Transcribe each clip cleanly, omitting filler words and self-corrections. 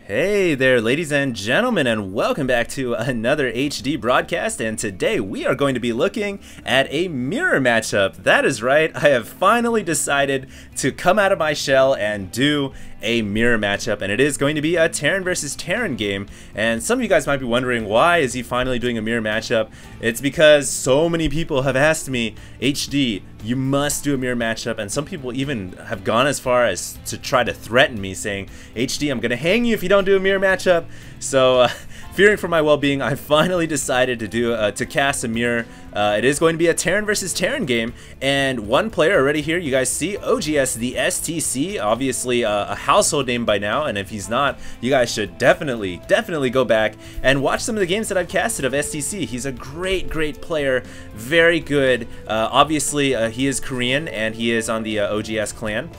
Hey there, ladies and gentlemen, and welcome back to another HD broadcast. And today we are going to be looking at a mirror matchup. That is right, I have finally decided to come out of my shell and do a mirror matchup, and it is going to be a Terran versus Terran game. And some of you guys might be wondering, why is he finally doing a mirror matchup? It's because so many people have asked me, HD, you must do a mirror matchup, and some people even have gone as far as to try to threaten me, saying, HD, I'm gonna hang you if you don't do a mirror matchup. So fearing for my well-being, I finally decided to cast a mirror. It is going to be a Terran versus Terran game, and one player already here, you guys see oGs.StC, obviously a household name by now, and if he's not, you guys should definitely go back and watch some of the games that I've casted of STC. He's a great player, very good. Obviously he is Korean and he is on the oGs clan.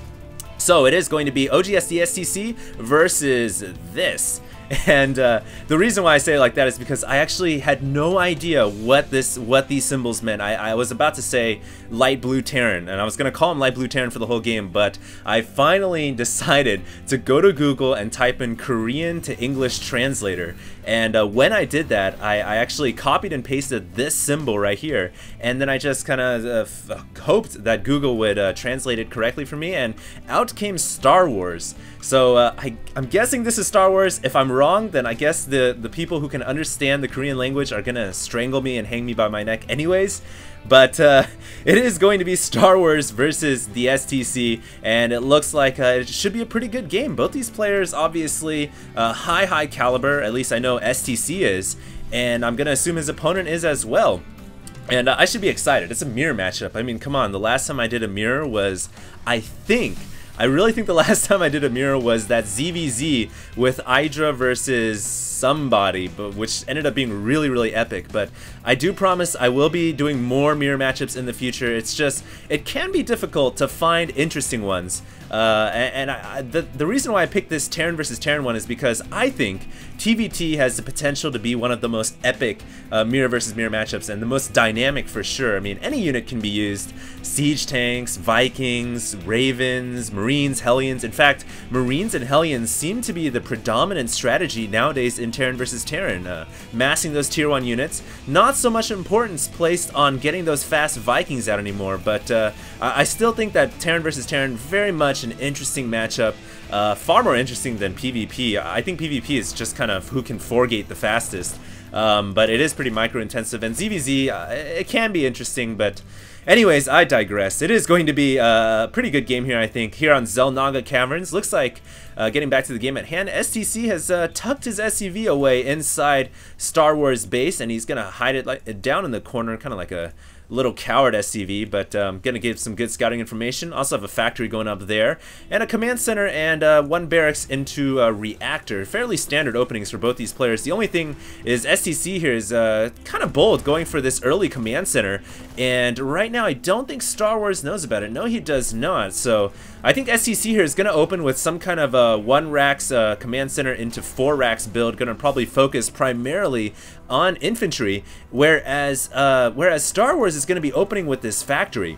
So it is going to be oGs.StC versus this. And the reason why I say it like that is because I actually had no idea what these symbols meant. I was about to say light blue Terran, and I was going to call him light blue Terran for the whole game, but I finally decided to go to Google and type in Korean to English translator. And when I did that, I actually copied and pasted this symbol right here, and then I just kind of hoped that Google would translate it correctly for me, and out came Star Wars. So I'm guessing this is Star Wars. If I'm wrong, then I guess the people who can understand the Korean language are gonna strangle me and hang me by my neck anyways. But it is going to be Star Wars versus the STC, and it looks like it should be a pretty good game. Both these players obviously high caliber, at least I know STC is, and I'm gonna assume his opponent is as well. And I should be excited. It's a mirror matchup. I mean, come on, the last time I did a mirror was, I really think the last time I did a mirror was that ZVZ with Hydra versus somebody, but which ended up being really epic. But I do promise I will be doing more mirror matchups in the future. It's just, it can be difficult to find interesting ones. The reason why I picked this Terran versus Terran one is because I think TVT has the potential to be one of the most epic mirror versus mirror matchups, and the most dynamic for sure. I mean, any unit can be used. Siege tanks, Vikings, Ravens, Marines, Hellions. In fact, Marines and Hellions seem to be the predominant strategy nowadays in Terran versus Terran. Massing those tier 1 units. Not so much importance placed on getting those fast Vikings out anymore, but I still think that Terran versus Terran, very much an interesting matchup. Far more interesting than PvP. I think PvP is just kind of who can forgate the fastest. But it is pretty micro intensive, and ZVZ, it can be interesting, but anyways, I digress. It is going to be a pretty good game here, I think, here on Xel'Naga Caverns. Looks like, getting back to the game at hand, STC has tucked his SCV away inside Star Wars base, and he's going to hide it down in the corner, kind of like a little coward SCV, but gonna give some good scouting information. Also have a factory going up there, and a command center, and one barracks into a reactor. Fairly standard openings for both these players. The only thing is STC here is kind of bold, going for this early command center, and right now I don't think Star Wars knows about it. No, he does not. So I think STC here is gonna open with some kind of 1 racks command center into 4 racks build. Gonna probably focus primarily on infantry, whereas Star Wars is going to be opening with this factory.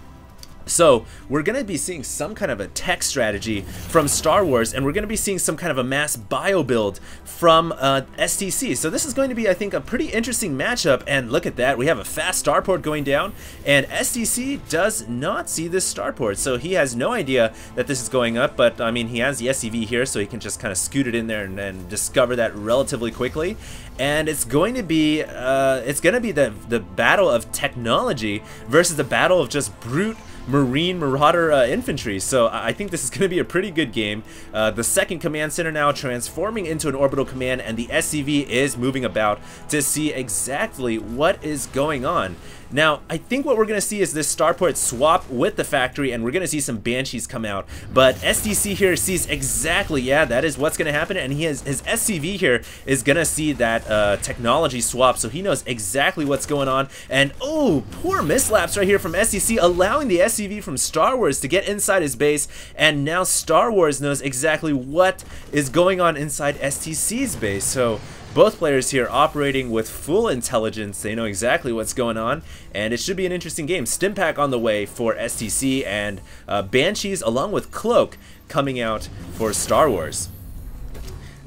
So we're going to be seeing some kind of a tech strategy from Star Wars, and we're going to be seeing some kind of a mass bio build from STC. So this is going to be, I think, a pretty interesting matchup. And look at that, we have a fast starport going down, and STC does not see this starport, so he has no idea that this is going up. But I mean, he has the SCV here, so he can just kind of scoot it in there and discover that relatively quickly. And it's going to be the battle of technology versus the battle of just brute Marine Marauder infantry. So I think this is going to be a pretty good game. The second command center now transforming into an orbital command, and the SCV is moving about to see exactly what is going on. Now, I think what we're going to see is this starport swap with the factory, and we're going to see some Banshees come out. But STC here sees exactly, yeah, that is what's going to happen, and his SCV here is going to see that technology swap, so he knows exactly what's going on. And, oh, poor mislaps right here from STC, allowing the SCV from Star Wars to get inside his base, and now Star Wars knows exactly what is going on inside STC's base. So both players here operating with full intelligence. They know exactly what's going on, and it should be an interesting game. Stimpak on the way for STC, and Banshees along with Cloak coming out for Star Wars.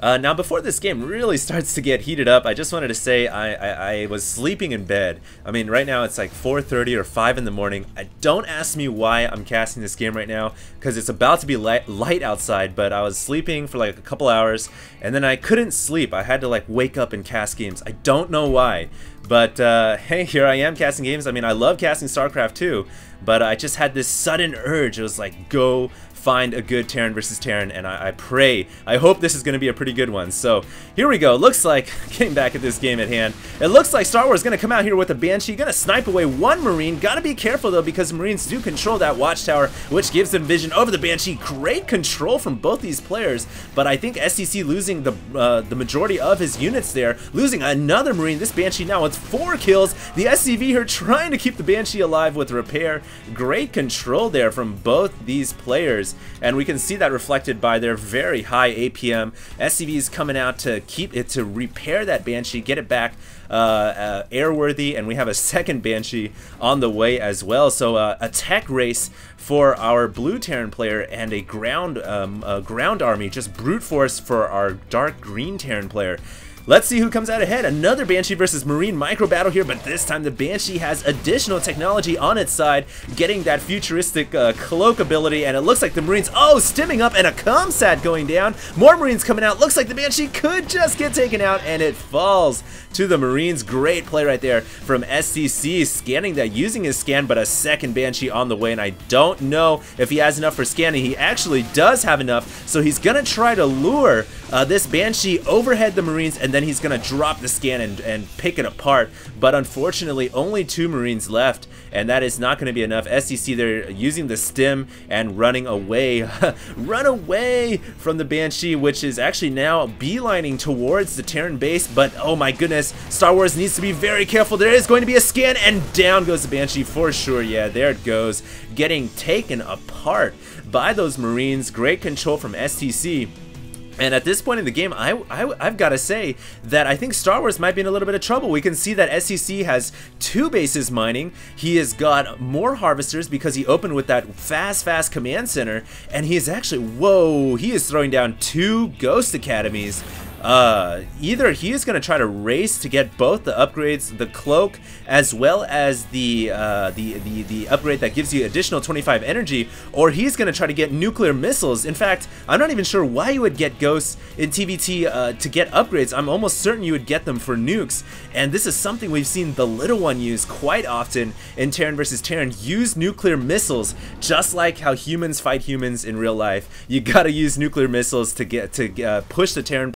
Now, before this game really starts to get heated up, I just wanted to say I was sleeping in bed. I mean, right now it's like 4:30 or 5 in the morning. Don't ask me why I'm casting this game right now, because it's about to be light outside, but I was sleeping for like a couple hours, and then I couldn't sleep. I had to like wake up and cast games. I don't know why, but hey, here I am casting games. I mean, I love casting Starcraft too, but I just had this sudden urge. It was like, go find a good Terran versus Terran, and I hope this is going to be a pretty good one. So here we go. Looks like, getting back at this game at hand, it looks like Star Wars is going to come out here with a Banshee, going to snipe away one Marine. Got to be careful though, because Marines do control that watchtower, which gives them vision over the Banshee. Great control from both these players, but I think StC losing the majority of his units there, losing another Marine. This Banshee now with 4 kills. The SCV here trying to keep the Banshee alive with repair. Great control there from both these players, and we can see that reflected by their very high APM. SCV is coming out to keep it, to repair that Banshee, get it back airworthy, and we have a second Banshee on the way as well. So a tech race for our blue Terran player and a ground army, just brute force for our dark green Terran player. Let's see who comes out ahead. Another Banshee versus Marine micro battle here, but this time the Banshee has additional technology on its side, getting that futuristic cloak ability, and it looks like the Marines, oh, stimming up, and a comsat going down. More Marines coming out. Looks like the Banshee could just get taken out, and it falls to the Marines. Great play right there from StC, scanning that, using his scan, but a second Banshee on the way, and I don't know if he has enough for scanning. He actually does have enough, so he's gonna try to lure this Banshee overhead the Marines, and then he's gonna drop the scan and pick it apart. But unfortunately, only 2 Marines left, and that is not gonna be enough. StC, they're using the stim and running away. Run away from the Banshee, which is actually now beelining towards the Terran base, but oh my goodness, Star Wars needs to be very careful. There is going to be a scan, and down goes the Banshee for sure. Yeah, there it goes, getting taken apart by those Marines. Great control from StC. And at this point in the game, I've got to say that I think Star Wars might be in a little bit of trouble. We can see that StC has 2 bases mining. He has got more harvesters because he opened with that fast command center. And he is actually, whoa, he is throwing down 2 Ghost Academies. Either he is going to try to race to get both the upgrades, the cloak, as well as the upgrade that gives you additional 25 energy, or he's going to try to get nuclear missiles. In fact, I'm not even sure why you would get ghosts in TVT to get upgrades. I'm almost certain you would get them for nukes, and this is something we've seen the little one use quite often in Terran versus Terran. Use nuclear missiles, just like how humans fight humans in real life. You gotta use nuclear missiles to push the Terran